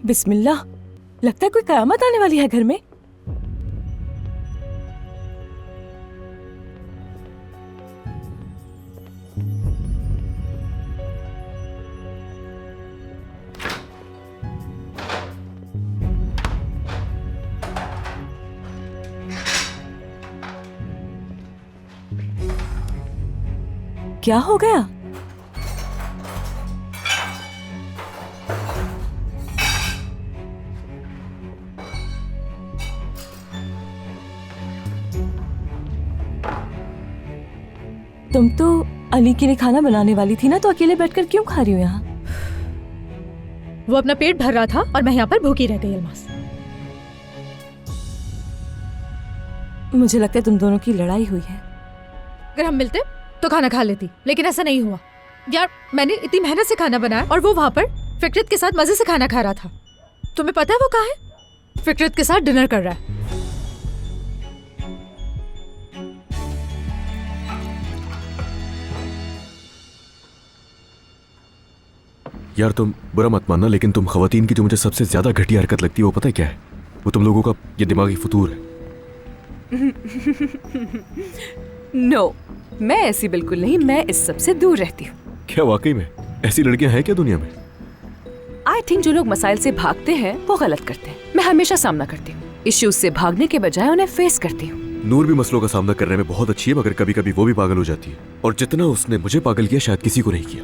बिस्मिल्लाह, लगता है कोई कयामत आने वाली है घर में। क्या हो गया? तुम तो अली के लिए खाना बनाने वाली थी ना, तो अकेले बैठकर क्यों खा रही हो यहाँ? वो अपना पेट भर रहा था और मैं यहाँ पर भूखी रह गई। अलमास, मुझे लगता है तुम दोनों की लड़ाई हुई है। अगर हम मिलते तो खाना खा लेती, लेकिन ऐसा नहीं हुआ। यार, मैंने इतनी मेहनत से खाना बनाया और वो वहाँ पर फिक्रत के साथ मजे से खाना खा रहा था। तुम्हें पता है वो कहाँ है? फिक्रत के साथ डिनर कर रहा है। यार तुम बुरा मत मानना, लेकिन तुम खवातीन की जो मुझे सबसे ज्यादा घटिया हरकत लगती है वो पता है क्या है? वो तुम लोगों का ये दिमागी फतूर है। नो, मैं ऐसी बिल्कुल नहीं। मैं इस सब से दूर रहती हूँ। क्या वाकई में ऐसी लड़कियां हैं क्या दुनिया में? आई थिंक जो लोग मसाइल से भागते हैं वो गलत करते हैं। मैं हमेशा सामना करती हूँ। इश्यूज से भागने के बजाय उन्हें फेस करती हूँ। नूर भी मसलों का सामना करने में बहुत अच्छी है, मगर कभी कभी वो भी पागल हो जाती है। और जितना उसने मुझे पागल किया शायद किसी को नहीं किया।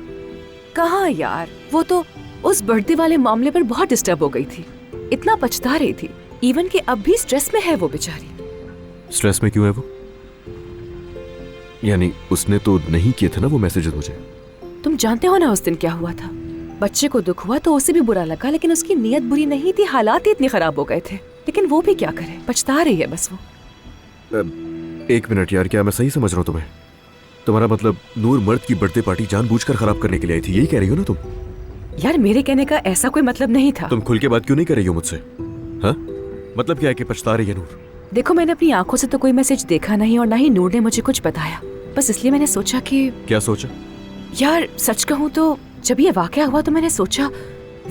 कहाँ यार, वो तो उस बर्थडे वाले मामले पर बहुत डिस्टर्ब हो गई थी। इतना पछता रही थी। इवन कि अब भी स्ट्रेस में है वो बेचारी। स्ट्रेस में क्यों है वो? यानी उसने तो नहीं किए थे ना वो मैसेजेस मुझे। तुम जानते हो ना उस दिन क्या हुआ था? बच्चे को दुख हुआ तो उसे भी बुरा लगा, लेकिन उसकी नीयत बुरी नहीं थी। हालात ही इतने खराब हो गए थे, लेकिन वो भी क्या करे, पछता रही है बस वो। एक मिनट यार, क्या मैं सही समझ रहा हूँ तुम्हें? तुम्हारा मतलब नूर मर्द की बर्थडे पार्टी जानबूझकर खराब करने के लिए आई थी, यही कह रही हो ना तुम? यार, मेरे कहने का ऐसा कोई मतलब नहीं था। तुम खुल के बात क्यों नहीं कर रही हो मुझसे? हाँ, मतलब क्या है कि पछता रही है नूर? देखो, मैंने अपनी आंखों से तो कोई मैसेज देखा नहीं और ना ही नूर ने मुझे कुछ बताया। बस इसलिए मैंने सोचा कि... क्या सोचा? यार सच कहूँ तो जब ये वाकया हुआ तो मैंने सोचा,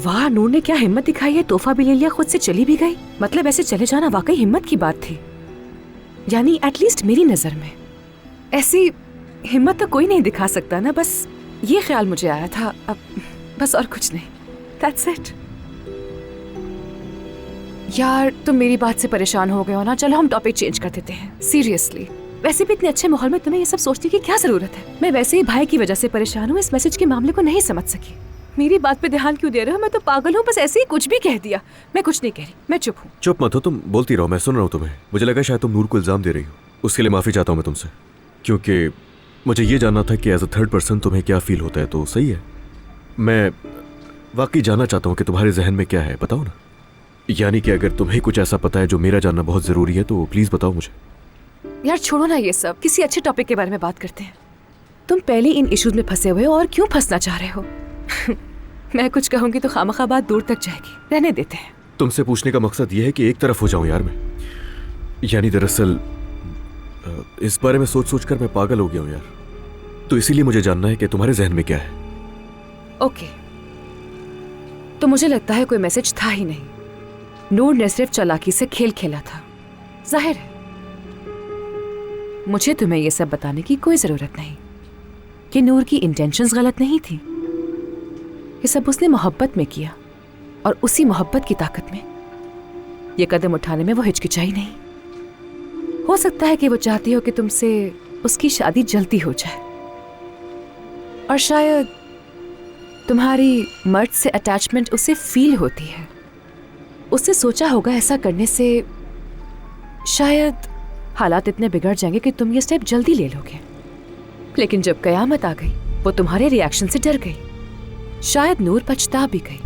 वाह, नूर ने क्या हिम्मत दिखाई है। तोहफा भी ले लिया, खुद से चली भी गई। मतलब ऐसे चले जाना वाकई हिम्मत की बात थी। यानी एटलीस्ट मेरी नजर में ऐसी हिम्मत तो कोई नहीं दिखा सकता ना। बस ये ख्याल मुझे आया था, अब बस और कुछ नहीं। That's it। यार, तुम मेरी बात से परेशान हो गए हो ना? चलो हम टॉपिक चेंज कर देते हैं। सीरियसली, वैसे भी इतने अच्छे माहौल में तुम्हें ये सब सोचने की क्या जरूरत है? मैं वैसे ही भाई की वजह से परेशान हूँ। इस मैसेज के मामले को नहीं समझ सकी। मेरी बात पे ध्यान क्यों दे रहे हो? मैं तो पागल हूँ, बस ऐसे ही कुछ भी कह दिया। मैं कुछ नहीं कह रही, मैं चुप हूँ। चुप मत हो, तुम बोलती रहो, मैं सुन रहा हूँ तुम्हें। मुझे लगा शायद तुम नूर को इल्जाम दे रही हो। उसके लिए माफी चाहता हूँ मैं तुमसे, क्योंकि मुझे ये जानना था कि एज अ थर्ड पर्सन तुम्हें क्या फील होता है। तो सही है, मैं वाकई जानना चाहता हूँ कि तुम्हारे जहन में क्या है, बताओ ना। यानी कि अगर तुम्हें कुछ ऐसा पता है जो मेरा जानना बहुत जरूरी है तो प्लीज बताओ मुझे। यार छोड़ो ना ये सब, किसी अच्छे टॉपिक के बारे में बात करते हैं। तुम पहले इन इश्यूज में फंसे हुए हो और क्यों फंसना चाह रहे हो? मैं कुछ कहूंगी तो खामखा बात दूर तक जाएगी। रहने देते हैं। तुमसे पूछने का मकसद ये है कि एक तरफ हो जाऊं यार मैं। यानी दरअसल इस बारे में सोच सोच कर मैं पागल हो गया हूं यार। तो इसीलिए मुझे जानना है कि तुम्हारे जहन में क्या है। ओके, तो मुझे लगता है कोई मैसेज था ही नहीं। नूर ने सिर्फ चालाकी से खेल खेला था। जाहिर है मुझे तुम्हें यह सब बताने की कोई जरूरत नहीं कि नूर की इंटेंशंस गलत नहीं थी। ये सब उसने मोहब्बत में किया और उसी मोहब्बत की ताकत में ये कदम उठाने में वो हिचकिचाई नहीं। हो सकता है कि वो चाहती हो कि तुमसे उसकी शादी जल्दी हो जाए, और शायद तुम्हारी मर्द से अटैचमेंट उसे फील होती है। उसने सोचा होगा ऐसा करने से शायद हालात इतने बिगड़ जाएंगे कि तुम ये स्टेप जल्दी ले लोगे। लेकिन जब कयामत आ गई वो तुम्हारे रिएक्शन से डर गई। शायद नूर पछता भी गई।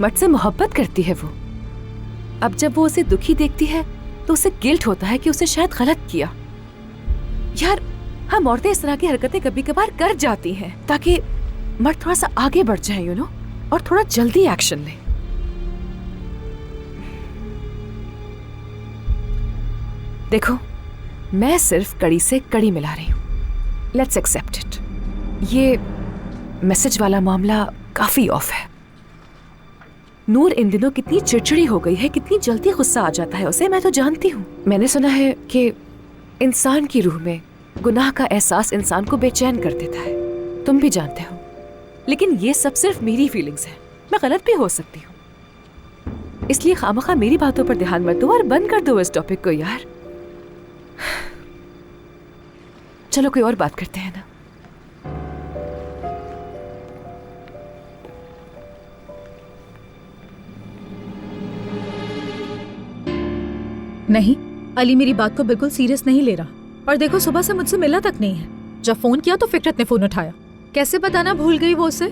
मर्द से मोहब्बत करती है वो। अब जब वो उसे दुखी देखती है तो उसे गिल्ट होता है कि उसे शायद गलत किया। यार, हम औरतें इस तरह की हरकतें कभी कभार कर जाती हैं ताकि मर्द थोड़ा सा आगे बढ़ जाए, यू नो, और थोड़ा जल्दी एक्शन ले। देखो, मैं सिर्फ कड़ी से कड़ी मिला रही हूं। Let's accept it. ये मैसेज वाला मामला काफी ऑफ है। नूर इन दिनों कितनी चिड़चिड़ी हो गई है, कितनी जल्दी गुस्सा आ जाता है उसे, मैं तो जानती हूँ। मैंने सुना है कि इंसान की रूह में गुनाह का एहसास इंसान को बेचैन कर देता है, तुम भी जानते हो। लेकिन ये सब सिर्फ मेरी फीलिंग्स है, मैं गलत भी हो सकती हूँ। इसलिए खामखा मेरी बातों पर ध्यान मत दो और बंद कर दो इस टॉपिक को यार। चलो कोई और बात करते हैं ना। नहीं, अली मेरी बात को बिल्कुल सीरियस नहीं ले रहा। और देखो, सुबह से मुझसे मिला तक नहीं है। जब फोन किया तो फिक्रत ने फोन उठाया। कैसे बताना भूल गई वो उसे।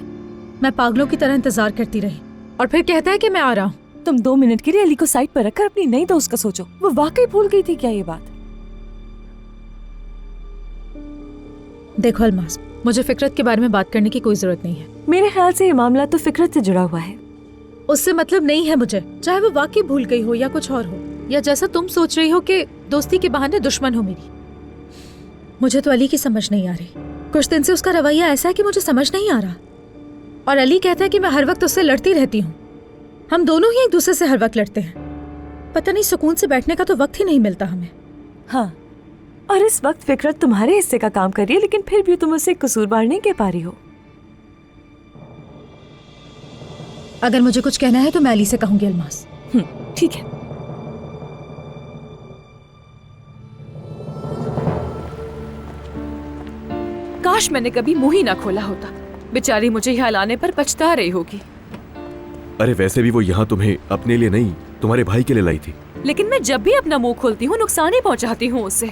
मैं पागलों की तरह इंतजार करती रही और फिर कहता है कि मैं आ रहा हूँ। तुम 2 मिनट के लिए अली को साइड पर रखकर अपनी नई दोस्त का सोचो। वो वाकई भूल गई थी क्या ये बात? देखो अलमास, मुझे फिक्रत के बारे में बात करने की कोई जरूरत नहीं है। मेरे ख्याल से ये मामला तो फिक्रत से जुड़ा हुआ है। उससे मतलब नहीं है मुझे, चाहे वो वाकई भूल गई हो या कुछ और हो, या जैसा तुम सोच रही हो कि दोस्ती के बहाने दुश्मन हो मेरी। मुझे तो अली की समझ नहीं आ रही। कुछ दिन से उसका रवैया ऐसा है कि मुझे समझ नहीं आ रहा। और अली कहता है कि मैं हर वक्त उससे लड़ती रहती हूँ। हम दोनों ही एक दूसरे से हर वक्त लड़ते हैं। पता नहीं, सुकून से बैठने का तो वक्त ही नहीं मिलता हमें। हाँ, और इस वक्त फिक्रत तुम्हारे हिस्से का काम कर रही है, लेकिन फिर भी तुम उसे कसूरवार नहीं कह पा रही हो। अगर मुझे कुछ कहना है तो मैं अली से कहूंगी अलमास। ठीक है। काश मैंने कभी मुंह ही ना खोला होता। बेचारी मुझे यहाँ लाने पर पछता रही होगी। अरे वैसे भी वो यहाँ तुम्हें अपने लिए नहीं, तुम्हारे भाई के लिए लाई थी। लेकिन मैं जब भी अपना मुंह खोलती हूँ नुकसान ही पहुँचाती हूँ उससे।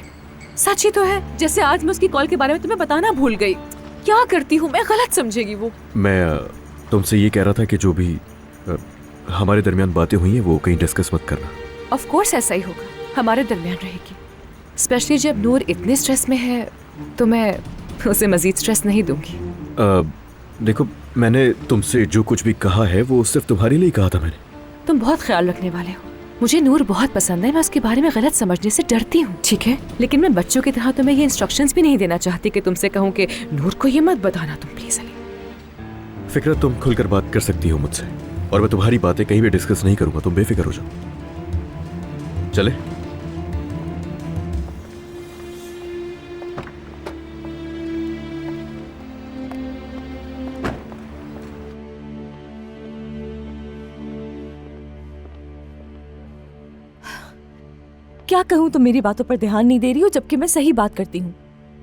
सच ही तो है, जैसे आज मैं उसकी कॉल के बारे में तुम्हें बताना भूल गई। क्या करती हूँ मैं, गलत समझेगी वो। मैं तुमसे ये कह रहा था कि जो भी हमारे दरमियान बातें हुई हैं वो कहीं डिस्कस मत करना। ऑफ कोर्स ऐसा ही होगा, हमारे दरमियान रहेगी। स्पेशली जब नूर इतने स्ट्रेस में है तो मैं उसे मजीद स्ट्रेस नहीं दूंगी। देखो, मैंने तुमसे जो कुछ भी कहा है वो सिर्फ तुम्हारे लिए कहा था मैंने। तुम बहुत ख्याल रखने वाले हो। मुझे नूर बहुत पसंद है, मैं उसके बारे में गलत समझने से डरती हूँ, ठीक है? लेकिन मैं बच्चों की तरह तुम्हें ये इंस्ट्रक्शंस भी नहीं देना चाहती कि तुमसे कहूँ कि नूर को ये मत बताना तुम प्लीज। अली, फिक्रत, तुम खुलकर बात कर सकती हो मुझसे, और मैं तुम्हारी बातें कहीं भी डिस्कस नहीं करूंगा। तुम बेफिक्र हो जाओ। चले? क्या कहूँ, तुम मेरी बातों पर ध्यान नहीं दे रही हो जबकि मैं सही बात करती हूँ।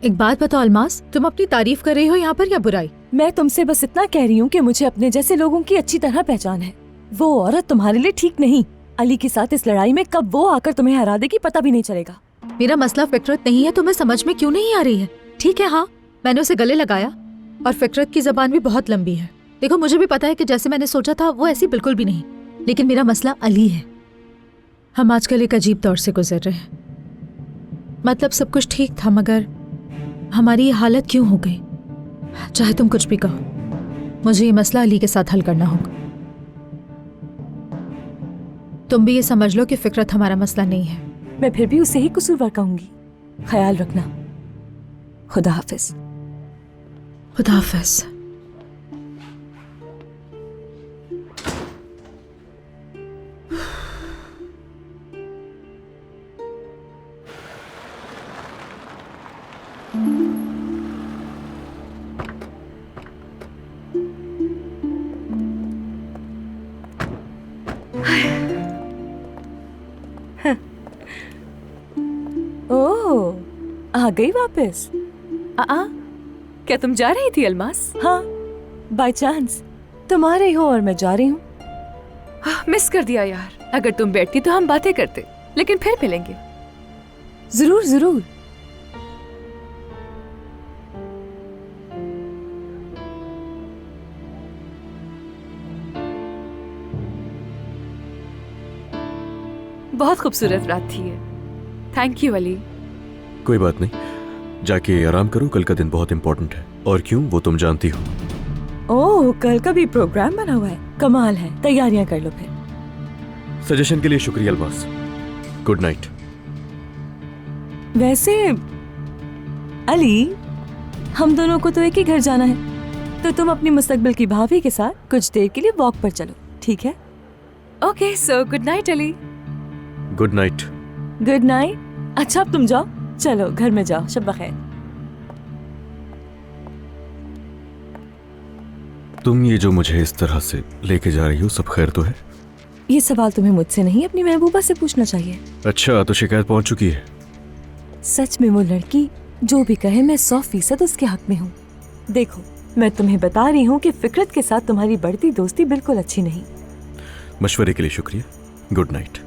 एक बात बताओ अलमास, तुम अपनी तारीफ कर रही हो यहाँ पर या बुराई? मैं तुमसे बस इतना कह रही हूँ कि मुझे अपने जैसे लोगों की अच्छी तरह पहचान है। वो औरत तुम्हारे लिए ठीक नहीं। अली के साथ इस लड़ाई में कब वो आकर तुम्हें हरा देगी पता भी नहीं चलेगा। मेरा मसला फिक्रत नहीं है, तुम्हें समझ में क्यों नहीं आ रही है? ठीक है, हाँ, मैंने उसे गले लगाया और फिक्रत की जबान भी बहुत लंबी है। देखो, मुझे भी पता है कि जैसे मैंने सोचा था वो ऐसी बिल्कुल भी नहीं। लेकिन मेरा मसला अली है। हम आजकल एक अजीब दौर से गुजर रहे हैं। मतलब सब कुछ ठीक था, मगर हमारी ये हालत क्यों हो गई? चाहे तुम कुछ भी कहो, मुझे ये मसला अली के साथ हल करना होगा। तुम भी ये समझ लो कि फिक्रत हमारा मसला नहीं है। मैं फिर भी उसे ही कसूरवार कहूंगी। ख्याल रखना। खुदा हाफिज। खुदा हाफिज। ओह, आ गई वापस? क्या तुम जा रही थी अलमास? हाँ, बाय चांस। तुम आ रही हो और मैं जा रही हूँ। मिस कर दिया यार। अगर तुम बैठती तो हम बातें करते, लेकिन फिर मिलेंगे। जरूर जरूर। बहुत खूबसूरत रात थी ये। Thank you Ali. कोई बात नहीं, जाके आराम करो। कल का दिन बहुत इंपॉर्टेंट है। और क्यों, वो तुम जानती हो। ओह, कल का भी प्रोग्राम बना हुआ है। कमाल है। तैयारियां कर लो फिर। सजेशन के लिए शुक्रिया अलमास। Good night. वैसे अली, हम दोनों को तो एक ही घर जाना है, तो तुम अपनी मुस्तकबिल की भाभी के साथ कुछ देर के लिए वॉक पर चलो, ठीक है? Okay so good night Ali. Good night. Good night. अच्छा अब तुम जाओ, चलो घर में जाओ, शब बखैर। तुम ये जो मुझे इस तरह से लेके जा रही हो, सब खैर तो है? ये सवाल तुम्हें मुझसे नहीं अपनी महबूबा से पूछना चाहिए। अच्छा, तो शिकायत पहुंच चुकी है? सच में वो लड़की जो भी कहे मैं 100% उसके हक में हूँ। देखो मैं तुम्हें बता रही हूँ कि फिकरत के साथ तुम्हारी बढ़ती दोस्ती बिल्कुल अच्छी नहीं। मशवरे के लिए शुक्रिया। Good night.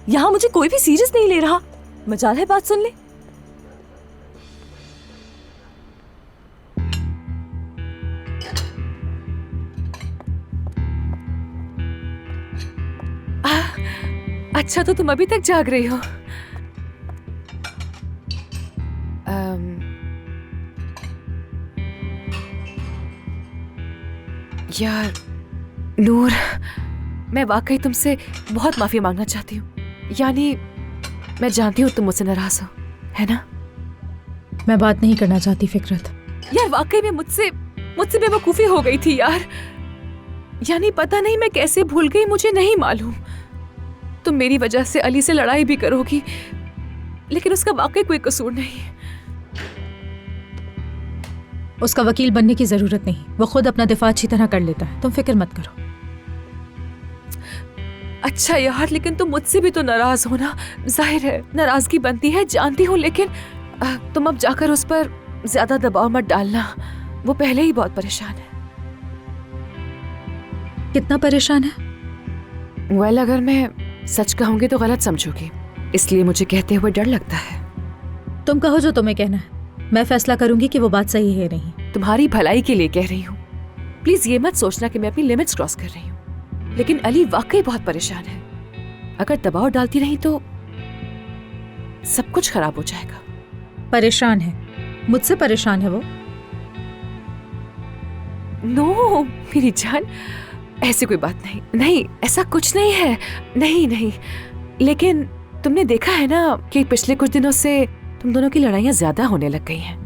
यहाँ मुझे कोई भी सीरियस नहीं ले रहा। मजाल है बात सुन ले। अच्छा तो तुम अभी तक जाग रही हो? यार नूर, मैं वाकई तुमसे बहुत माफी मांगना चाहती हूँ। यानी मैं जानती हूँ तुम मुझसे नाराज हो, है ना? मैं बात नहीं करना चाहती फिकरत। यार वाकई में मुझसे बेवकूफी हो गई थी यार। यानी पता नहीं मैं कैसे भूल गई, मुझे नहीं मालूम। तुम मेरी वजह से अली से लड़ाई भी करोगी, लेकिन उसका वाकई कोई कसूर नहीं। उसका वकील बनने की जरूरत नहीं, वो खुद अपना दिफा अच्छी तरह कर लेता है, तुम फिक्र मत करो। अच्छा यार, लेकिन तुम मुझसे भी तो नाराज हो ना। जाहिर है नाराजगी बनती है, जानती हूँ, लेकिन तुम अब जाकर उस पर ज्यादा दबाव मत डालना। वो पहले ही बहुत परेशान है। कितना परेशान है? वेल, अगर मैं सच कहूंगी तो गलत समझोगी, इसलिए मुझे कहते हुए डर लगता है। तुम कहो जो तुम्हें कहना है, मैं फैसला करूंगी कि वो बात सही है नहीं। तुम्हारी भलाई के लिए कह रही हूँ। प्लीज ये मत सोचना कि मैं अपनी लिमिट्स क्रॉस कर रही हूँ, लेकिन अली वाकई बहुत परेशान है। अगर दबाव डालती रही तो सब कुछ खराब हो जाएगा। परेशान है? मुझसे परेशान है वो? नो मेरी जान, ऐसी कोई बात नहीं। नहीं, ऐसा कुछ नहीं है। नहीं नहीं, लेकिन तुमने देखा है ना कि पिछले कुछ दिनों से तुम दोनों की लड़ाइयाँ ज्यादा होने लग गई हैं।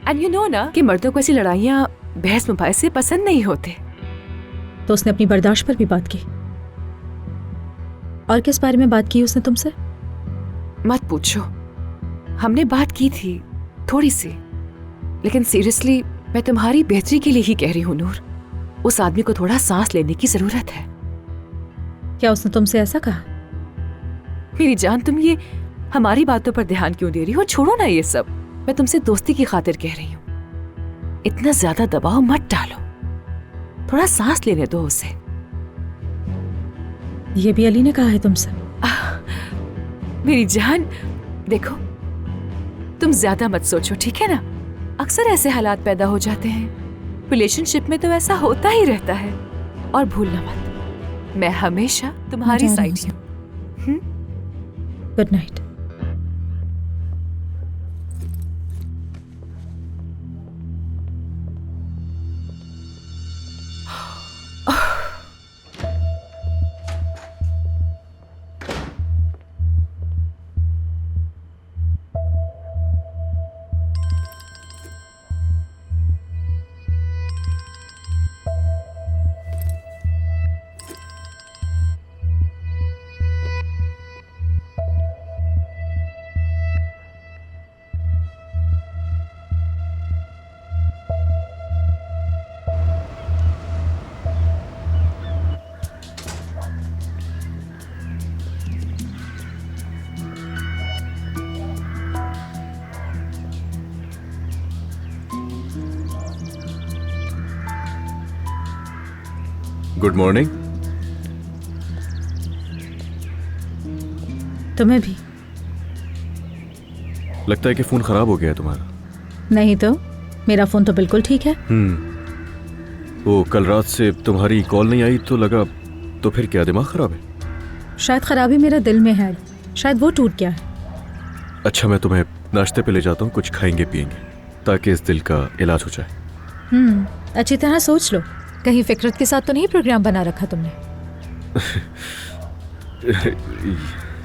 एंड यू नो ना कि मर्दों को ऐसी लड़ाइयाँ बहस मुबाहिसे पसंद नहीं होते। तो उसने अपनी बर्दाश्त पर भी बात की। और किस बारे में बात की उसने तुमसे? मत पूछो। हमने बात की थी थोड़ी सी, लेकिन सीरियसली मैं तुम्हारी बेहतरी के लिए ही कह रही हूँ नूर। उस आदमी को थोड़ा सांस लेने की जरूरत है। क्या उसने तुमसे ऐसा कहा? मेरी जान, तुम ये हमारी बातों पर ध्यान क्यों दे रही हो? छोड़ो ना ये सब। मैं तुमसे दोस्ती की खातिर कह रही हूँ। इतना ज्यादा दबाव मत डालो, थोड़ा सांस लेने दो उसे। ये भी अली ने कहा है तुमसे? मेरी जान देखो, तुम ज्यादा मत सोचो, ठीक है ना? अक्सर ऐसे हालात पैदा हो जाते हैं। रिलेशनशिप में तो ऐसा होता ही रहता है। और भूलना मत, मैं हमेशा तुम्हारी साइड हूँ। Good night. Good morning. तुम्हें भी। लगता है कि फोन खराब हो गया है तुम्हारा। नहीं तो मेरा फोन तो बिल्कुल ठीक है। वो कल रात से तुम्हारी कॉल नहीं आई तो लगा, तो फिर क्या दिमाग खराब है? शायद खराबी मेरा दिल में है, शायद वो टूट गया है। अच्छा, मैं तुम्हें नाश्ते पे ले जाता हूँ, कुछ खाएंगे पिएंगे ताकि इस दिल का इलाज हो जाए। अच्छी तरह सोच लो, कहीं फिकरत के साथ तो नहीं प्रोग्राम बना रखा तुमने?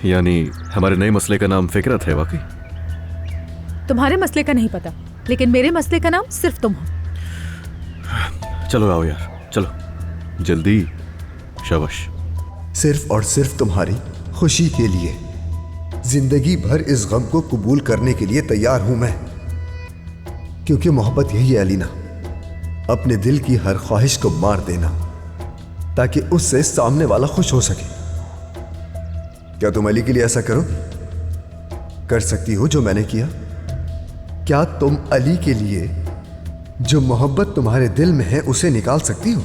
यानी हमारे नए मसले का नाम फिकरत है? वाकई तुम्हारे मसले का नहीं पता, लेकिन मेरे मसले का नाम सिर्फ तुम हो। चलो आओ यार, चलो जल्दी। शाबाश। सिर्फ और सिर्फ तुम्हारी खुशी के लिए, जिंदगी भर इस गम को कबूल करने के लिए तैयार हूं मैं, क्योंकि मोहब्बत यही है अलीना, अपने दिल की हर ख्वाहिश को मार देना ताकि उससे सामने वाला खुश हो सके। क्या तुम अली के लिए ऐसा कर सकती हो जो मैंने किया? क्या तुम अली के लिए जो मोहब्बत तुम्हारे दिल में है उसे निकाल सकती हो?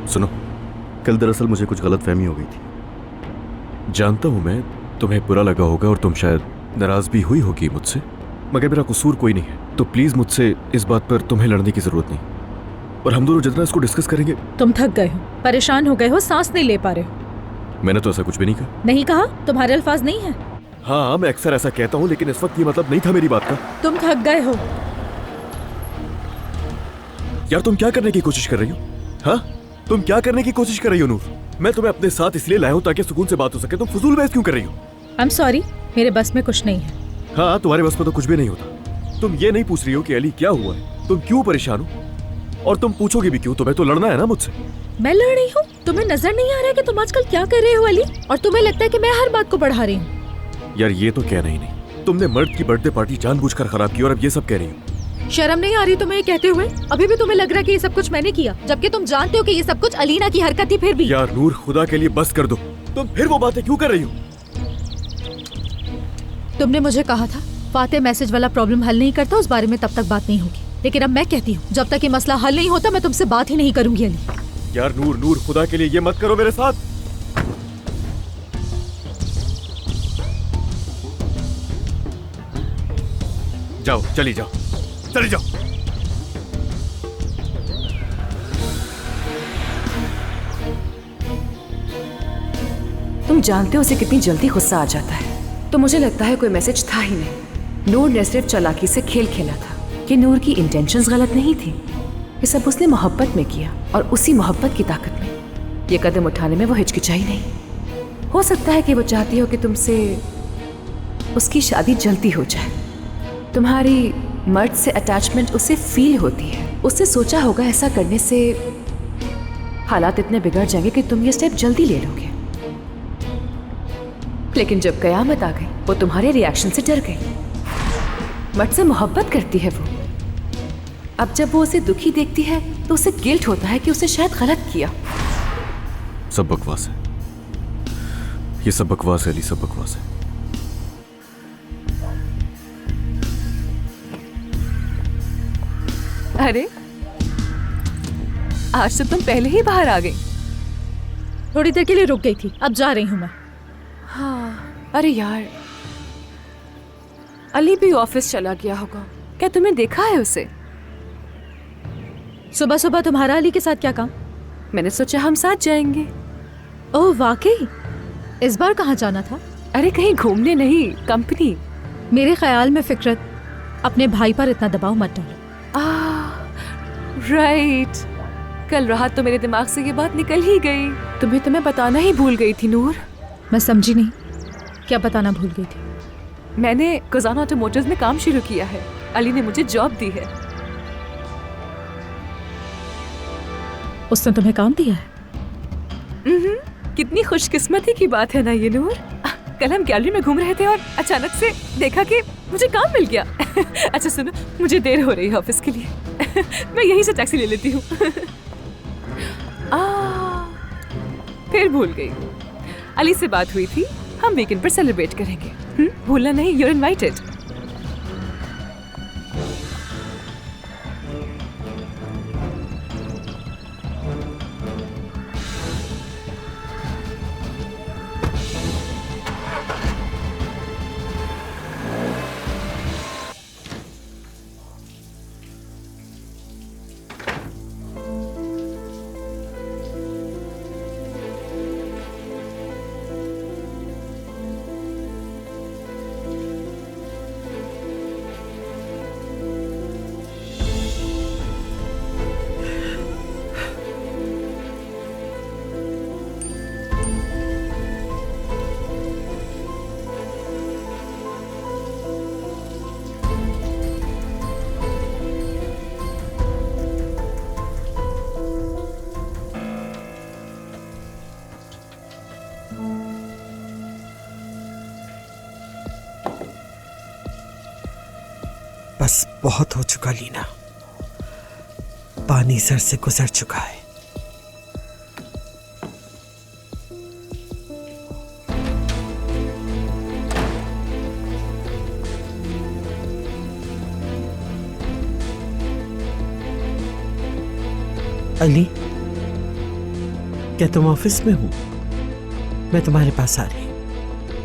सुनो, कल दरअसल मुझे कुछ गलतफहमी हो गई थी। जानता हूं मैं तुम्हें बुरा लगा होगा और तुम शायद नाराज भी हुई होगी मुझसे, मगर मेरा कसूर कोई नहीं है, तो प्लीज मुझसे इस बात पर तुम्हें लड़ने की जरूरत नहीं, और हम दोनों जितना इसको डिस्कस करेंगे। तुम थक गए हो, परेशान हो गए हो, सांस नहीं ले पा रहे हो। मैंने तो ऐसा कुछ भी नहीं कहा। नहीं कहा? तुम्हारे अल्फाज नहीं है। हाँ, मैं अक्सर ऐसा कहता हूँ, लेकिन इस वक्त ये मतलब नहीं था मेरी बात का। तुम थक गए हो। यार तुम क्या करने की कोशिश कर रही हो? हाँ, तुम क्या करने की कोशिश कर रही हो नूर? मैं तुम्हें अपने साथ इसलिए लाया हूं ताकि सुकून से बात हो सके। तुम फजूल बहस क्यों कर रही हो? आई एम सॉरी, मेरे बस में कुछ नहीं है। हाँ, तुम्हारे बस में तो कुछ भी नहीं होता। तुम ये नहीं पूछ रही हो कि अली क्या हुआ है, तुम क्यों परेशान हो, और तुम पूछोगे भी क्यों? तुम्हें तो लड़ना है ना मुझसे। मैं लड़ रही हूँ? तुम्हें नजर नहीं आ रहा है कि तुम आजकल क्या कर रहे हो अली? और तुम्हें लगता है कि मैं हर बात को बढ़ा रही हूँ? यार ये तो कहना ही नहीं, तुमने मर्द की बर्थडे पार्टी जानबूझकर खराब की और अब ये सब कह रही हो। शर्म नहीं आ रही तुम्हें ये कहते हुए? अभी भी तुम्हें लग रहा है कि ये सब कुछ मैंने किया, जबकि तुम जानते हो कि ये सब कुछ अलीना की हरकत थी। फिर भी यार नूर, खुदा के लिए बस कर दो, तुम फिर वो बातें क्यों कर रही हो? तुमने मुझे कहा था फाते मैसेज वाला प्रॉब्लम हल नहीं करता, उस बारे में तब तक बात नहीं होगी, लेकिन अब मैं कहती हूँ जब तक ये मसला हल नहीं होता मैं तुमसे बात ही नहीं करूंगी अली। यार नूर, नूर खुदा के लिए ये मत करो मेरे साथ। जाओ, चली जाओ, चली जाओ। तुम जानते हो उसे कितनी जल्दी गुस्सा आ जाता है, तो मुझे लगता है कोई मैसेज था ही नहीं। नूर ने सिर्फ चालाकी से खेल खेला था कि नूर की इंटेंशंस गलत नहीं थी। ये सब उसने मोहब्बत में किया, और उसी मोहब्बत की ताकत में ये कदम उठाने में वो हिचकिचाई नहीं। हो सकता है कि वो चाहती हो कि तुमसे उसकी शादी जल्दी हो जाए। तुम्हारी मर्द से अटैचमेंट उसे फील होती है। उससे सोचा होगा ऐसा करने से हालात इतने बिगड़ जाएंगे कि तुम ये स्टेप जल्दी ले लोगे, लेकिन जब कयामत आ गई वो तुम्हारे रिएक्शन से डर गई। मर्द से मोहब्बत करती है वो। अब जब वो उसे दुखी देखती है तो उसे गिल्ट होता है कि उसे शायद गलत किया। सब बकवास है, ये सब बकवास है अली, सब बकवास है। अरे आज तो तुम पहले ही बाहर आ गई। थोड़ी देर के लिए रुक गई थी, अब जा रही हूँ मैं। हाँ, अरे यार अली भी ऑफिस चला गया होगा। क्या तुमने देखा है उसे? सुबह सुबह तुम्हारा अली के साथ क्या काम? मैंने सोचा हम साथ जाएंगे। ओह वाकई? इस बार कहाँ जाना था? अरे कहीं घूमने नहीं, कंपनी। मेरे ख्याल में फिक्रत, अपने भाई पर इतना दबाव मत डालो। राइट, कल रात तो मेरे दिमाग से ये बात निकल ही गई। तुम्हें बताना ही भूल गई थी नूर। मैं समझी नहीं, क्या बताना भूल गई थी? मैंने खजाना ऑटोमोटिव्स में काम शुरू किया है। अली ने मुझे जॉब दी है। उसने तुम्हें काम दिया है? कितनी खुशकिस्मती की बात है ना ये नूर। कल हम गैलरी में घूम रहे थे और अचानक से देखा कि मुझे काम मिल गया। अच्छा सुनो, मुझे देर हो रही है ऑफिस के लिए। मैं यहीं से टैक्सी ले लेती हूँ। फिर भूल गई। अली से बात हुई थी, हम वीकेंड पर सेलिब्रेट करेंगे। भूलना नहीं, you're invited। बस बहुत हो चुका लीना, पानी सर से गुजर चुका है। अली, क्या तुम ऑफिस में हो? मैं तुम्हारे पास आ रही,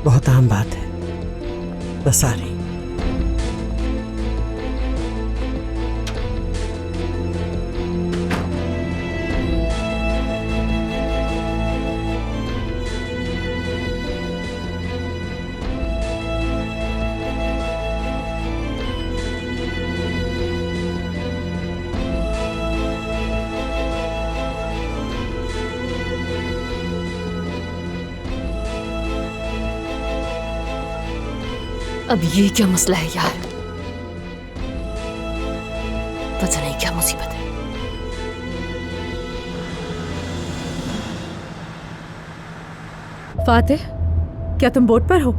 बहुत अहम बात है, बस आ रही। अब ये क्या मसला है यार, पता नहीं क्या मुसीबत है। फातिह, क्या तुम बोट पर हो?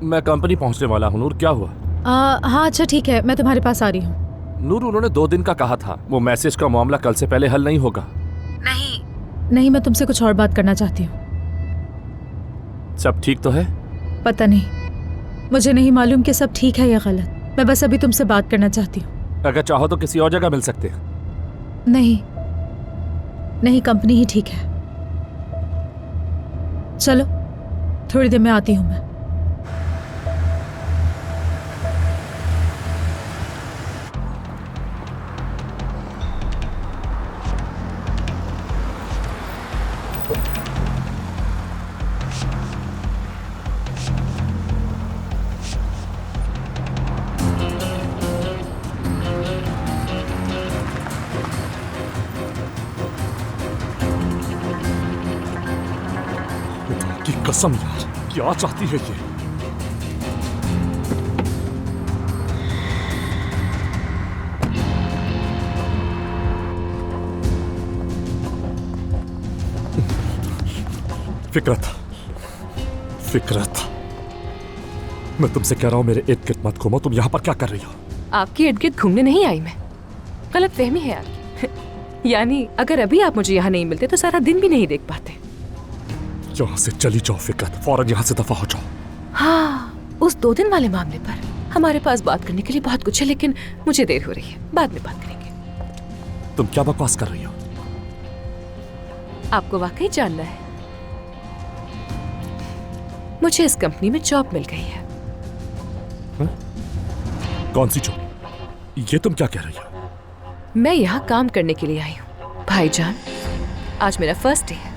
मैं कंपनी पहुंचने वाला हूँ। नूर, क्या हुआ? हाँ अच्छा ठीक है, मैं तुम्हारे पास आ रही हूँ। नूर, उन्होंने 2 दिन का कहा था। वो मैसेज का मामला कल से पहले हल नहीं होगा। नहीं, मैं तुमसे कुछ और बात करना चाहती हूँ। सब ठीक तो है? पता नहीं, मुझे नहीं मालूम कि सब ठीक है या गलत। मैं बस अभी तुमसे बात करना चाहती हूँ। अगर चाहो तो किसी और जगह मिल सकते हैं। नहीं, कंपनी ही ठीक है। चलो, थोड़ी देर में आती हूँ मैं। की कसम यार, क्या चाहती है ये? फिक्रत, मैं तुमसे कह रहा हूं मेरे इर्द गिर्द मत घूमो। तुम यहां पर क्या कर रही हो? आपके इर्द गिर्द घूमने नहीं आई मैं। गलत फहमी है आपकी। यानी अगर अभी आप मुझे यहाँ नहीं मिलते तो सारा दिन भी नहीं देख पाते। यहाँ से चली जाओ फिक्रत, फौरन यहाँ से दफा हो जाओ। हाँ, उस 2 दिन वाले मामले पर हमारे पास बात करने के लिए बहुत कुछ है, लेकिन मुझे देर हो रही है, बाद में बात करेंगे। तुम क्या बकवास कर रही हो? आपको वाकई जानना है? मुझे इस कंपनी में जॉब मिल गई है। कौन सी जॉब? ये तुम क्या कह रही हो? मैं यहाँ काम करने के लिए आई हूँ भाईजान। आज मेरा फर्स्ट डे है।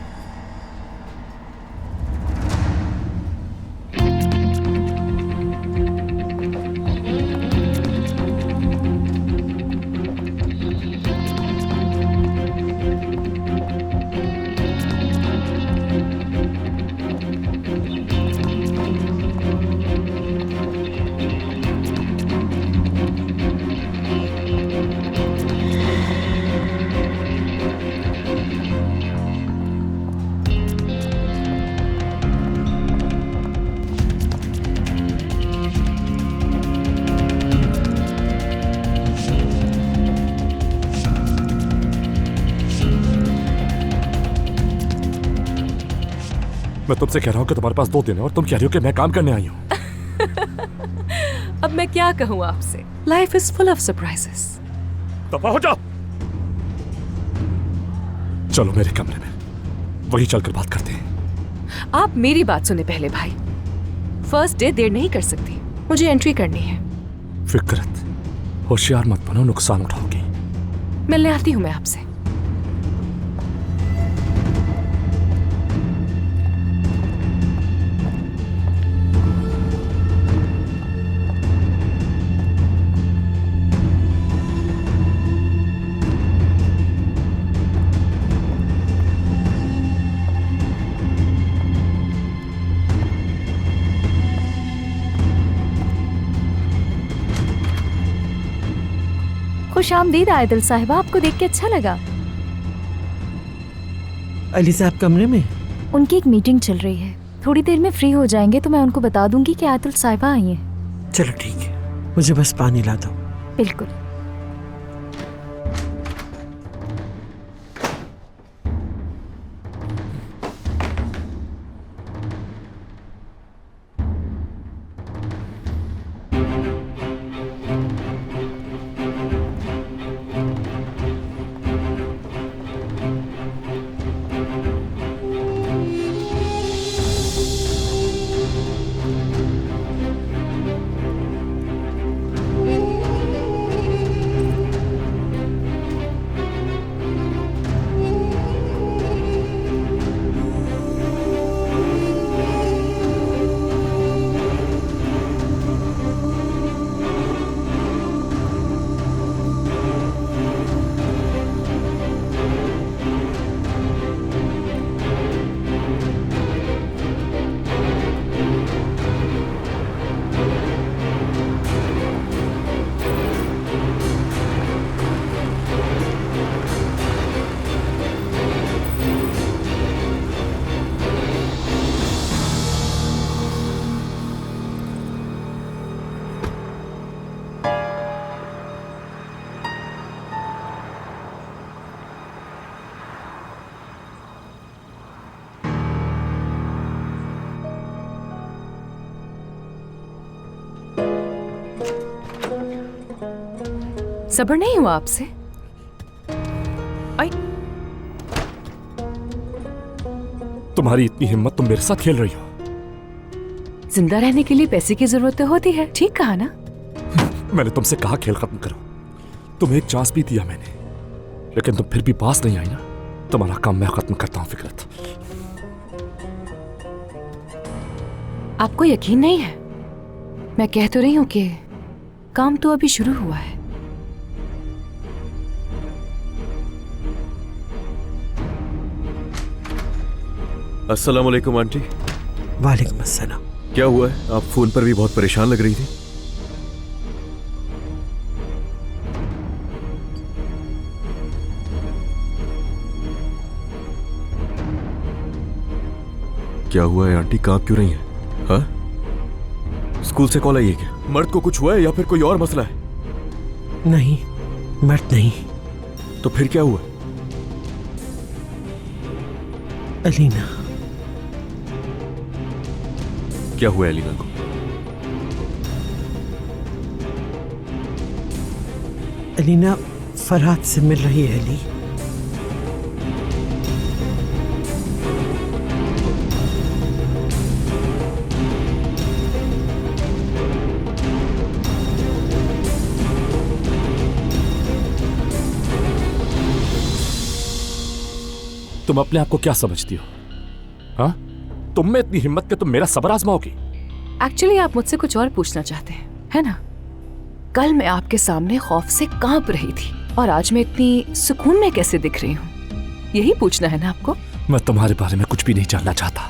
मैं तुमसे कह रहा हूँ कि तुम्हारे पास 2 दिन है और तुम कह रही हो कि मैं काम करने आई हूँ। अब मैं क्या कहूँ आपसे? Life is full of surprises. दफा हो जाओ। चलो मेरे कमरे में, वहीं चलकर बात करते हैं। आप मेरी बात सुने पहले भाई। फर्स्ट डे देर नहीं कर सकती, मुझे एंट्री करनी है। फिक्रत, होशियार मत बनो, नुकसान उठाओगी। मिलने आती हूँ मैं आपसे। खुशामदीद आयदल साहिबा, आपको देख के अच्छा लगा। अली साहब कमरे में? उनकी एक मीटिंग चल रही है, थोड़ी देर में फ्री हो जाएंगे तो मैं उनको बता दूंगी कि आयदल साहिबा आई हैं। चलो ठीक है, मुझे बस पानी ला दो। बिल्कुल। सब्र नहीं हुआ आपसे? तुम्हारी इतनी हिम्मत, तुम मेरे साथ खेल रही हो? जिंदा रहने के लिए पैसे की जरूरत तो होती है, ठीक कहा ना? मैंने तुमसे कहा खेल खत्म करो। तुम्हें एक चांस भी दिया मैंने, लेकिन तुम फिर भी पास नहीं आई ना। तुम्हारा काम मैं खत्म करता हूं फिकरत। आपको यकीन नहीं है? मैं कह तो रही हूं कि काम तो अभी शुरू हुआ है। अस्सलाम वालेकुम आंटी। वालेकुम अस्सलाम। क्या हुआ है? आप फोन पर भी बहुत परेशान लग रही थी। क्या हुआ है आंटी, कांप क्यों रही हैं? हाँ? स्कूल से कॉल आई है क्या? मर्द को कुछ हुआ है या फिर कोई और मसला है? नहीं, मर्द नहीं। तो फिर क्या हुआ? अलीना। क्या हुआ एलिना को? अलीना फरहाद से मिल रही है। अली, तुम अपने आप को क्या समझती हो? हाँ, तुम में इतनी हिम्मत कि तुम मेरा सब्र आजमाओगी? एक्चुअली आप मुझसे कुछ और पूछना चाहते हैं, है ना? कल मैं आपके सामने खौफ से कांप रही थी और आज मैं इतनी सुकून में कैसे दिख रही हूँ, यही पूछना है ना आपको? मैं तुम्हारे बारे में कुछ भी नहीं जानना चाहता।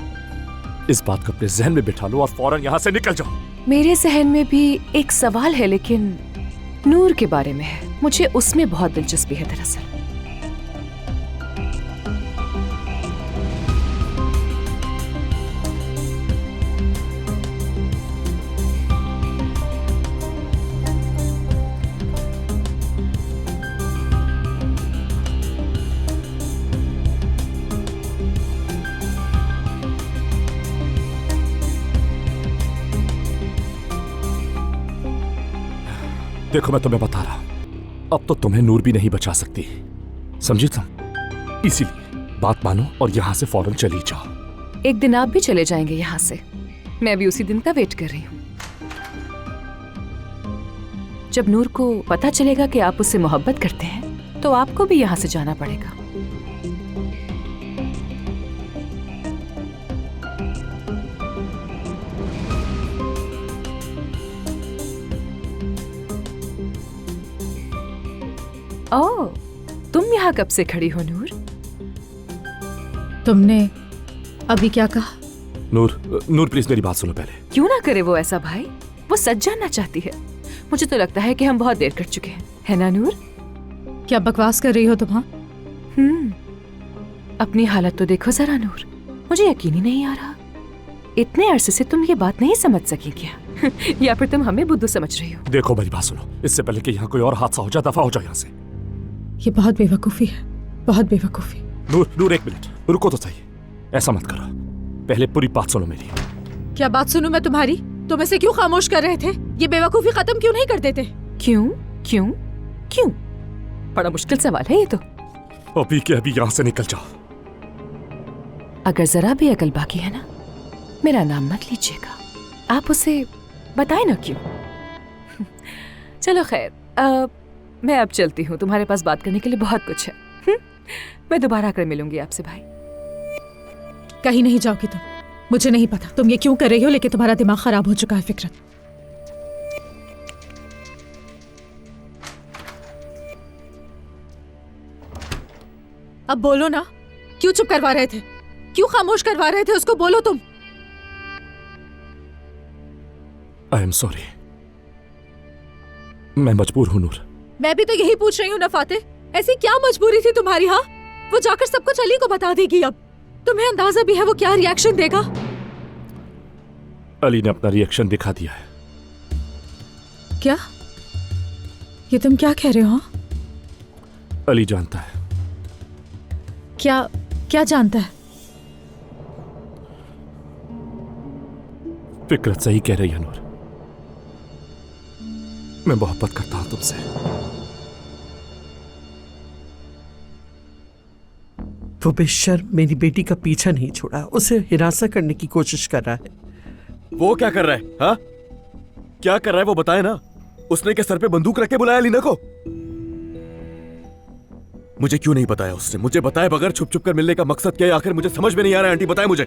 इस बात को अपने जहन में बिठा लो और फौरन यहाँ से निकल जाओ। मेरे जहन में भी एक सवाल है, लेकिन नूर के बारे में है। मुझे उसमें बहुत दिलचस्पी है दरअसल। देखो, मैं तुम्हें बता रहा हूं, अब तो तुम्हें नूर भी नहीं बचा सकती, समझी तुम? इसीलिए बात मानो और यहां से फौरन चली जाओ। एक दिन आप भी चले जाएंगे यहाँ से। मैं भी उसी दिन का वेट कर रही हूँ। जब नूर को पता चलेगा कि आप उससे मोहब्बत करते हैं, तो आपको भी यहाँ से जाना पड़ेगा। ओह, तुम यहाँ कब से खड़ी हो नूर? तुमने अभी क्या कहा? नूर प्लीज मेरी बात सुनो पहले। क्यों ना करे वो ऐसा भाई, वो सच जानना चाहती है। मुझे तो लगता है कि हम बहुत देर कर चुके हैं, है ना नूर? क्या बकवास कर रही हो तुम? हाँ, अपनी हालत तो देखो जरा नूर, मुझे यकीन ही नहीं आ रहा। इतने अरसे से तुम ये बात नहीं समझ सकी क्या? या फिर तुम हमें बुद्धू समझ रही हो? देखो मेरी बात सुनो, इससे पहले कि यहाँ कोई और हादसा हो जाए, दफा हो जाए यहाँ से। ये बहुत बेवकूफ़ी है, बहुत बेवकूफ़ी। नूर, नूर एक मिनट रुको तो सही। ऐसा मत करो, पहले पूरी बात सुनो मेरी। क्या बात सुनूं मैं तुम्हारी? तुम इसे क्यों खामोश कर रहे थे? ये बेवकूफ़ी खत्म क्यों नहीं कर देते? क्यों क्यों क्यों? बड़ा मुश्किल सवाल है ये तो। अभी के अभी यहाँ से निकल जाओ। अगर जरा भी अकल बाकी है ना, मेरा नाम मत लीजिएगा। आप उसे बताए ना क्यों। चलो खैर, मैं अब चलती हूँ, तुम्हारे पास बात करने के लिए बहुत कुछ है। मैं दोबारा आकर मिलूंगी आपसे भाई। कहीं नहीं जाओगी तुम, मुझे नहीं पता तुम ये क्यों कर रही हो, लेकिन तुम्हारा दिमाग खराब हो चुका है फिक्रत। अब बोलो ना, क्यों चुप करवा रहे थे? क्यों खामोश करवा रहे थे उसको? बोलो तुम। आई एम सॉरी, मैं मजबूर हूं नूर। मैं भी तो यही पूछ रही हूँ ना फाते, ऐसी क्या मजबूरी थी तुम्हारी? हाँ, वो जाकर सब कुछ अली को बता देगी। अब तुम्हें अंदाजा भी है वो क्या रिएक्शन देगा? अली ने अपना रिएक्शन दिखा दिया है। क्या? ये तुम क्या कह रहे हो? हाँ? अली जानता है। क्या क्या जानता है? फिक्रत सही कह रही है नूर, मैं मोहब्बत करता हूं तुमसे। वो बेशर्म मेरी बेटी का पीछा नहीं छोड़ा, उसे हिरासा करने की कोशिश कर रहा है। वो क्या कर रहा है? हाँ, क्या कर रहा है वो बताए ना। उसने क्या सर पे बंदूक रख के बुलाया लीना को? मुझे क्यों नहीं बताया उसने? मुझे बताए बगैर छुप छुप कर मिलने का मकसद क्या है आखिर? मुझे समझ में नहीं आ रहा है आंटी, बताए मुझे।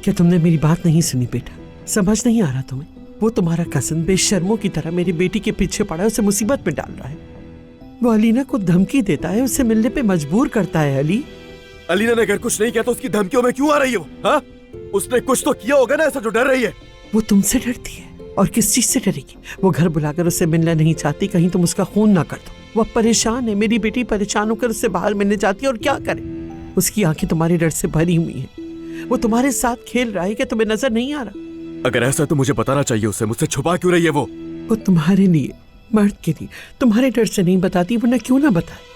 क्या तुमने मेरी बात नहीं सुनी बेटा? समझ नहीं आ रहा तुम्हें? वो तुम्हारा कज़न बेशर्मों की तरह मेरी बेटी के पीछे पड़ा है, उसे मुसीबत में डाल रहा है। वो अलीना को धमकी देता है, उसे मिलने पे मजबूर करता है। अलीना ने अगर कुछ नहीं किया तो उसकी धमकियों में क्यों आ रही हो? हाँ, उसने कुछ तो किया होगा ना ऐसा जो डर रही है। वो तुमसे डरती है, और किस चीज से डरेगी? वो घर बुलाकर उससे मिलना नहीं चाहती, कहीं तुम उसका खून ना कर दो। वो परेशान है, मेरी बेटी परेशान होकर उससे बाहर मिलने जाती है, और क्या करे? उसकी आंखें तुम्हारे डर से भरी हुई हैं। वो तुम्हारे साथ खेल रहा है, क्या तुम्हें नजर नहीं आ रहा? अगर ऐसा तो मुझे बताना चाहिए उससे, मुझसे छुपा क्यों रही है वो? वो तुम्हारे लिए, मर्द के लिए, तुम्हारे डर से नहीं बताती, वरना क्यों ना बताए?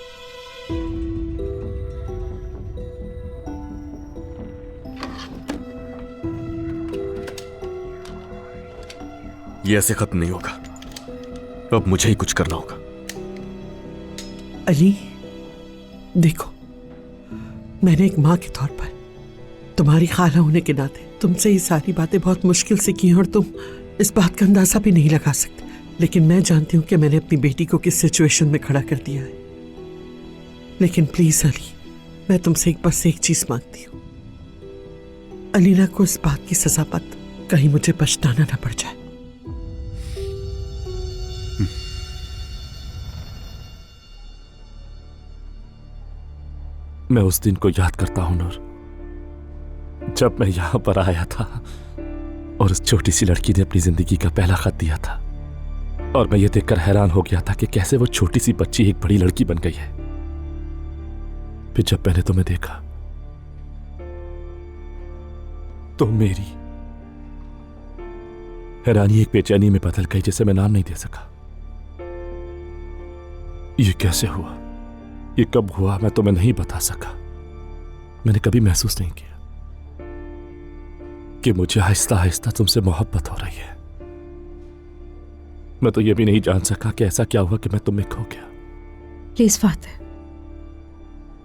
ये ऐसे खत्म नहीं होगा, अब मुझे ही कुछ करना होगा। अली, देखो, मैंने एक माँ के तौर पर, तुम्हारी खाला होने के नाते तुमसे ये सारी बातें बहुत मुश्किल से की हैं, और तुम इस बात का अंदाजा भी नहीं लगा सकते। लेकिन मैं जानती हूं कि मैंने अपनी बेटी को किस सिचुएशन में खड़ा कर दिया है। लेकिन प्लीज अली, मैं तुमसे बस एक चीज मांगती हूँ, अलीना को इस बात की सजा मत, कहीं मुझे पछताना ना पड़ जाए। मैं उस दिन को याद करता हूं नूर, जब मैं यहां पर आया था और उस छोटी सी लड़की ने अपनी जिंदगी का पहला खत दिया था, और मैं ये देखकर हैरान हो गया था कि कैसे वो छोटी सी बच्ची एक बड़ी लड़की बन गई है। फिर जब मैंने तुम्हें देखा तो मेरी हैरानी एक बेचैनी में बदल गई जिसे मैं नाम नहीं दे सका। ये कैसे हुआ, ये कब हुआ, मैं तुम्हें नहीं बता सका। मैंने कभी महसूस नहीं किया कि मुझे आहिस्ता आहिस्ता तुमसे मोहब्बत हो रही है। मैं तो ये भी नहीं जान सका कि ऐसा क्या हुआ कि मैं तुम्हें खो गया। प्लीज फातिह,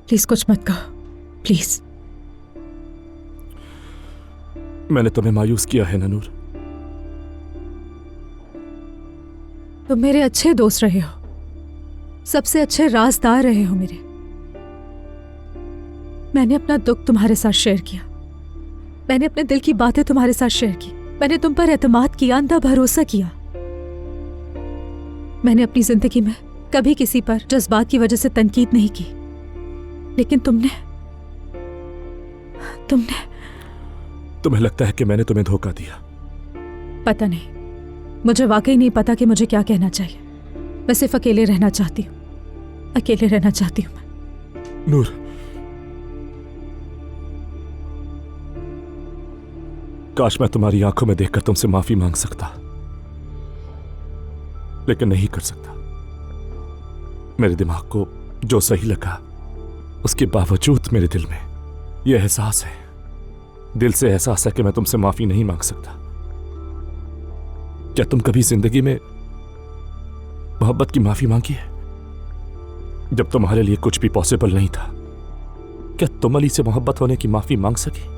प्लीज कुछ मत कहो, प्लीज। मैंने तुम्हें मायूस किया है ना नूर? तुम मेरे अच्छे दोस्त रहे हो, सबसे अच्छे राजदार रहे हो मेरे। मैंने अपना दुख तुम्हारे साथ शेयर किया, मैंने अपने दिल की बातें तुम्हारे साथ शेयर की, मैंने तुम पर एतमाद किया, अंधा भरोसा किया। मैंने अपनी जिंदगी में कभी किसी पर जज्बात की वजह से तनकीद नहीं की, लेकिन तुम्हें लगता है कि मैंने तुम्हें धोखा दिया? पता नहीं, मुझे वाकई नहीं पता कि मुझे क्या कहना चाहिए। मैं सिर्फ अकेले रहना चाहती हूँ, अकेले रहना चाहती हूँ मैं। नूर, काश मैं तुम्हारी आंखों में देखकर तुमसे माफी मांग सकता, लेकिन नहीं कर सकता। मेरे दिमाग को जो सही लगा उसके बावजूद मेरे दिल में यह एहसास है, दिल से एहसास है कि मैं तुमसे माफी नहीं मांग सकता। क्या तुम कभी जिंदगी में मोहब्बत की माफी मांगी है? जब तुम्हारे लिए कुछ भी पॉसिबल नहीं था, क्या तुम अली से मोहब्बत होने की माफी मांग सकी?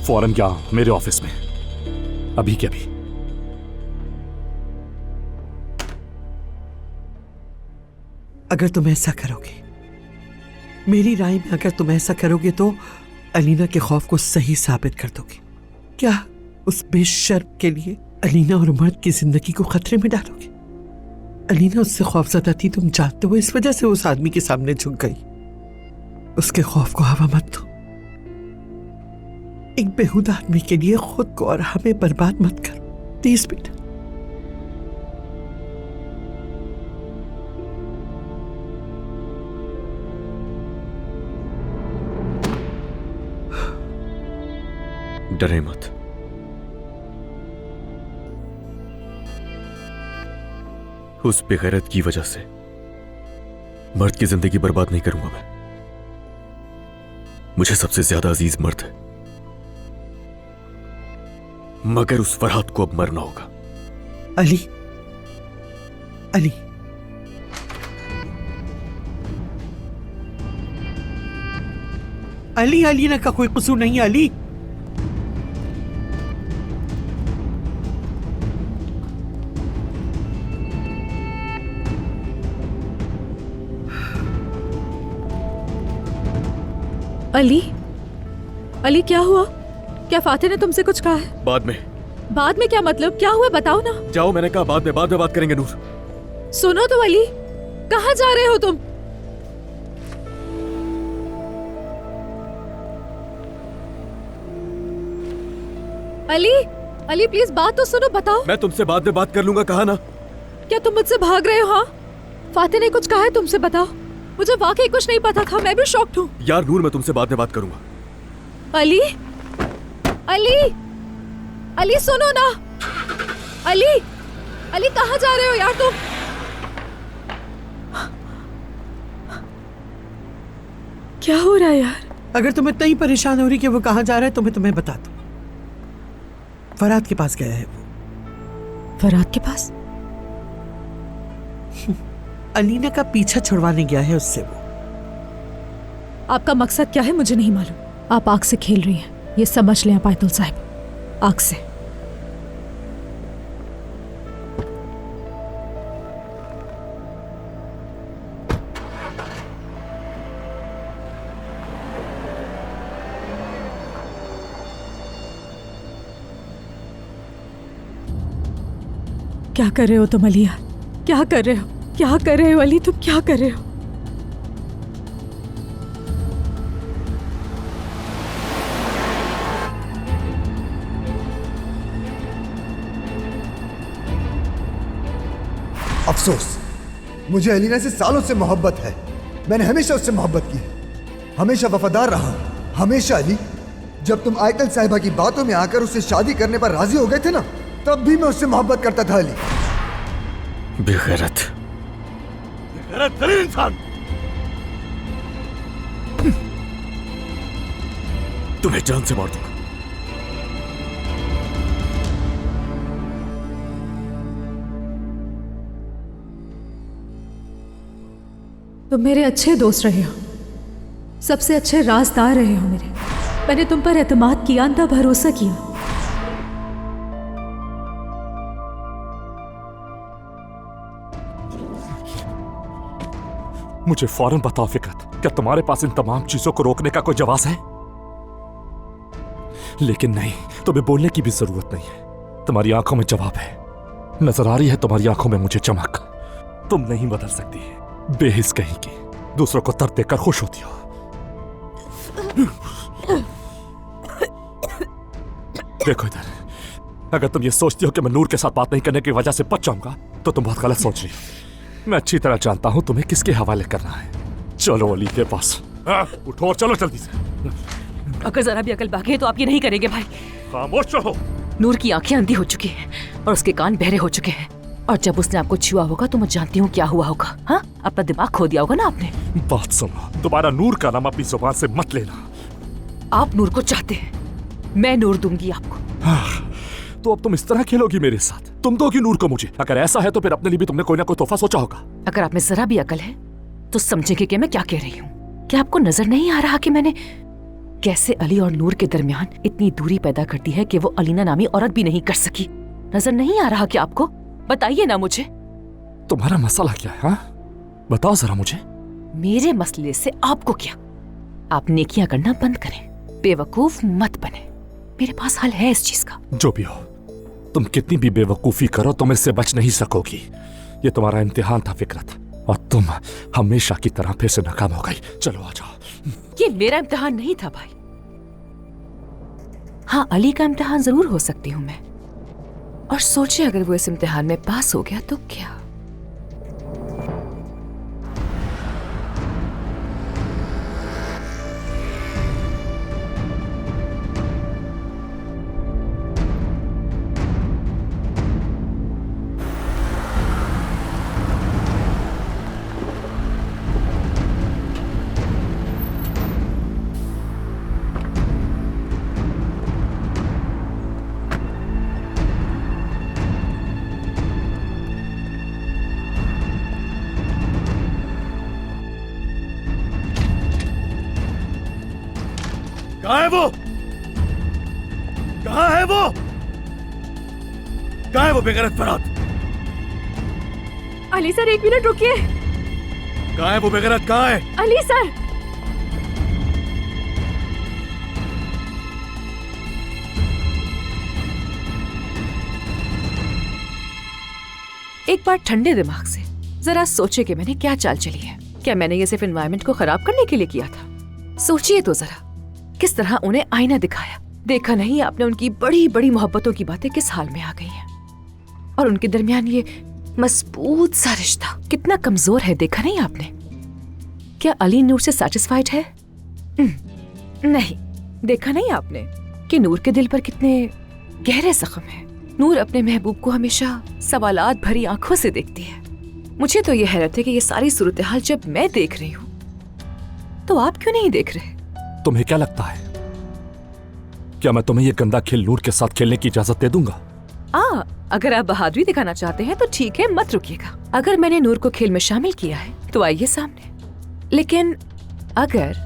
फौरन क्या मेरे ऑफिस में, अभी के अभी। अगर तुम ऐसा करोगे, मेरी राय में अगर तुम ऐसा करोगे तो अलीना के खौफ को सही साबित कर दोगे। क्या उस बेशर्म के लिए अलीना और मर्द की जिंदगी को खतरे में डालोगे? अलीना उससे खौफजदा थी, तुम जानते हो, इस वजह से उस आदमी के सामने झुक गई। उसके खौफ को हवा मत दो। एक बेहुदा आदमी के लिए खुद को और हमें बर्बाद मत करो प्लीज बेटा। डरे मत। उस बेगैरत की वजह से मर्द की जिंदगी बर्बाद नहीं करूंगा मैं। मुझे सबसे ज्यादा अजीज मर्द है, मगर उस फरहाद को अब मरना होगा। अली, अली, अली, अलीना का कोई कसूर नहीं है। अली, अली, अली क्या हुआ? क्या फातिह ने तुमसे कुछ कहा है? बाद में। बाद में क्या मतलब? क्या हुआ बताओ ना। जाओ, मैंने कहा बाद में बात करेंगे। नूर सुनो तो अली, कहाँ जा रहे हो तुम? अली, अली प्लीज बात तो सुनो, बताओ। मैं तुमसे बाद में बात कर लूंगा, कहा ना। क्या तुम मुझसे भाग रहे हो? हाँ, फातिह ने कुछ कहा है तुमसे, बताओ। मुझे वाकई कुछ नहीं पता था, मैं भी शॉक्ड हूँ। यार नूर, मैं तुमसे बाद में बात करूंगा। अली, अली, अली सुनो ना। अली, अली कहाँ जा रहे हो यार तुम? क्या हो रहा है यार? अगर तुम इतना ही परेशान हो रही कि वो कहाँ जा रहा है तो मैं तुम्हें बता दूं। फरहाद के पास गया है वो। फरहाद के पास? अलीना का पीछा छुड़वाने गया है उससे वो। आपका मकसद क्या है मुझे नहीं मालूम। आप आग से खेल रही हैं, ये समझ लें आप आयतुल साहिब, आग से। क्या कर रहे हो तुम अली यार? क्या कर रहे हो? क्या कर रहे हो अली? तुम क्या कर रहे हो? अफसोस, मुझे अलीना से सालों से मोहब्बत है। मैंने हमेशा उससे मोहब्बत की है, हमेशा वफादार रहा। हमेशा अली, जब तुम आयतल साहिबा की बातों में आकर उससे शादी करने पर राजी हो गए थे ना, तब भी मैं उससे मोहब्बत करता था अली। बेगैरत, बेगैरत दलील इंसान। तुम्हें जान से मार दूंगा। तुम मेरे अच्छे दोस्त रहे हो, सबसे अच्छे राजदार रहे हो मेरे। मैंने तुम पर एतमाद किया, अंधा भरोसा किया। मुझे फौरन बताओ फिकरत, क्या तुम्हारे पास इन तमाम चीजों को रोकने का कोई जवाब है? लेकिन नहीं, तुम्हें बोलने की भी जरूरत नहीं है। तुम्हारी आंखों में जवाब है, नजर आ रही है तुम्हारी आंखों में मुझे चमक। तुम नहीं बदल सकती, बेहिस कहीं की, दूसरों को दर्द देकर खुश होती हो। देखो इधर, अगर तुम ये सोचती हो कि मैं नूर के साथ बात नहीं करने की वजह से बच जाऊंगा तो तुम बहुत गलत सोच रही हो। मैं अच्छी तरह जानता हूं तुम्हें किसके हवाले करना है। चलो अली के पास, उठो और चलो जल्दी से। अगर जरा भी अकल बाकी है तो आप ये नहीं करेंगे भाई। खामोश रहो। नूर की आंखें अंधी हो चुकी हैं और उसके कान बहरे हो चुके हैं, और जब उसने आपको छुआ होगा तो मैं जानती हूँ क्या हुआ होगा। हाँ, अपना दिमाग खो दिया होगा ना आपने। बात सुनो, दोबारा नूर का नाम अपनी जुबान से मत लेना। आप नूर को चाहते हैं, मैं नूर दूंगी आपको। तो अब तुम इस तरह खेलोगी मेरे साथ? तुम दोगी नूर को मुझे? अगर ऐसा है तो फिर अपने लिए भी तुमने कोई ना कोई तोहफा सोचा होगा। अगर आप में जरा भी अकल है तो समझेंगे कि मैं क्या कह रही हूँ। क्या आपको नजर नहीं आ रहा कि मैंने कैसे अली और नूर के दरमियान इतनी दूरी पैदा कर दी है कि वो अलीना नामी औरत भी नहीं कर सकी? नजर नहीं आ रहा कि आपको? बताइए ना मुझे। तुम्हारा मसला क्या है? हाँ, बताओ जरा मुझे। मेरे मसले से आपको क्या? आप नेकियां करना बंद करें, बेवकूफ मत बने। मेरे पास हल है इस चीज का। जो भी हो, तुम कितनी भी बेवकूफी करो तुम इससे बच नहीं सकोगी। ये तुम्हारा इम्तिहान था फिकरत, और तुम हमेशा की तरह फिर से नाकाम हो गई। चलो आ जाओ। ये मेरा इम्तिहान नहीं था भाई। हाँ, अली का इम्तिहान जरूर हो सकती हूँ मैं, और सोचिए अगर वो इस इम्तिहान में पास हो गया तो क्या। कहाँ है वो? कहाँ है वो? कहाँ है वो बेगैरत फराद? अली सर, 1 मिनट रुकिए। कहाँ है वो बेगैरत? कहाँ है? अली सर, एक बार ठंडे दिमाग से जरा सोचे कि मैंने क्या चाल चली है। क्या मैंने ये सिर्फ एनवायरनमेंट को खराब करने के लिए किया था? सोचिए तो जरा, किस तरह उन्हें आईना दिखाया। देखा नहीं आपने उनकी बड़ी बड़ी मोहब्बतों की बातें किस हाल में आ गई हैं, और उनके दरमियान ये मजबूत सा रिश्ता कितना कमजोर है। देखा नहीं आपने? क्या अली नूर से सैटिस्फाइड है? नहीं। देखा नहीं आपने कि नूर के दिल पर कितने गहरे जख्म हैं? नूर अपने महबूब को हमेशा सवालात भरी आंखों से देखती है। मुझे तो ये हैरत है कि ये सारी सूरत हाल जब मैं देख रही हूँ तो आप क्यों नहीं देख रहे? तुम्हें क्या लगता है, क्या मैं तुम्हें ये गंदा खेल नूर के साथ खेलने की इजाजत दे दूंगा? अगर आप बहादुरी दिखाना चाहते हैं तो ठीक है, मत रुकिएगा। अगर मैंने नूर को खेल में शामिल किया है तो आइए सामने। लेकिन अगर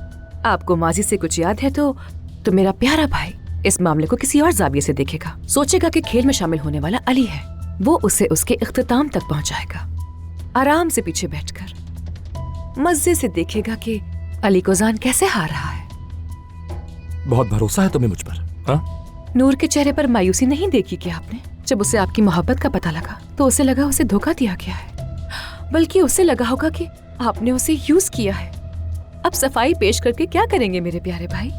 आपको माजी से कुछ याद है तो मेरा प्यारा भाई इस मामले को किसी और जाविये से देखेगा। सोचेगा कि खेल में शामिल होने वाला अली है, वो उसे उसके इख्तिताम तक पहुंचाएगा। आराम से पीछे बैठकर मजे से देखेगा कि अली को जान कैसे हार रहा है। बहुत भरोसा है तुम्हें मुझ पर? हाँ? नूर के चेहरे पर मायूसी नहीं देखी क्या आपने? जब उसे आपकी मोहब्बत का पता लगा तो उसे लगा उसे धोखा दिया गया है, बल्कि उसे लगा होगा कि आपने उसे यूज किया है। अब सफाई पेश करके क्या करेंगे मेरे प्यारे भाई?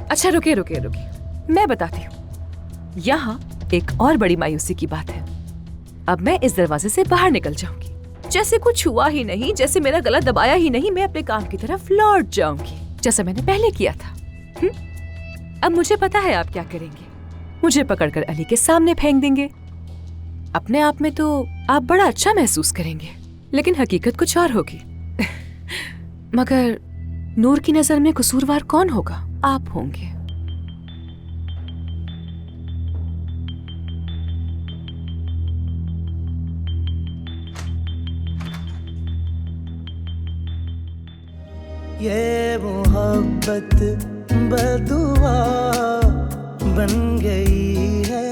अच्छा रुकिए, मैं बताती हूँ। यहाँ एक और बड़ी मायूसी की बात है। अब मैं इस दरवाजे से बाहर निकल जाऊंगी, जैसे कुछ हुआ ही नहीं, जैसे मेरा गला दबाया ही नहीं। मैं अपने काम की तरफ लौट जाऊंगी जैसा मैंने पहले किया था। अब मुझे पता है आप क्या करेंगे, मुझे पकड़कर अली के सामने फेंक देंगे। अपने आप में तो आप बड़ा अच्छा महसूस करेंगे, लेकिन हकीकत कुछ और होगी। मगर नूर की नजर में कसूरवार कौन होगा? आप होंगे। ये मोहब्बत बदुआ बन गई है,